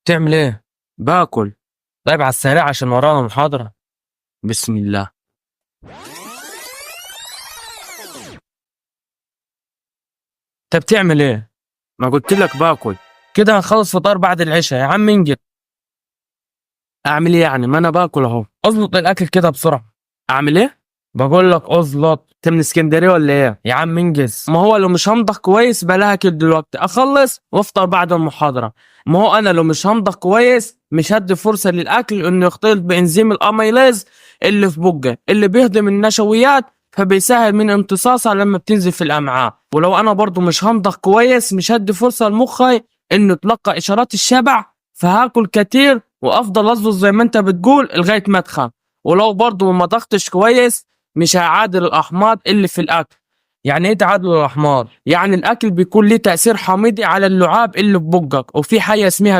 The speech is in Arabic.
تعمل ايه؟ باكل. طيب على السريع عشان ورانا محاضرة. بسم الله. انت بتعمل ايه؟ ما قلت لك باكل. كده هنخلص فطار بعد العشاء يا عم انجز. اعمل ايه يعني؟ ما انا باكل اهو. اظبط الاكل كده بسرعة. اعمل ايه؟ بقول لك اظبط. انت من اسكندرية ولا ايه؟ يا عم انجز. ما هو لو مش هنضخ كويس بلاها كده دلوقتي اخلص وافطر بعد المحاضرة. ما هو انا لو مش هنضخ كويس مش هدي فرصة للاكل انه يختلط بانزيم الاميليز اللي في بقه اللي بيهضم النشويات، فبيسهل من امتصاصها لما بتنزل في الامعاء. ولو انا برضو مش هنضخ كويس مش هدي فرصة لمخي انه يتلقى اشارات الشبع، فهاكل كتير وافضل اظبط زي ما انت بتقول لغاية ما اتخن. ولو برضو ما ضغطش كويس مش هيعادل الاحماض اللي في الاكل. يعني ايه تعادل الاحماض؟ يعني الاكل بيكون ليه تاثير حامضي على اللعاب اللي في بقك، وفي حاجه اسمها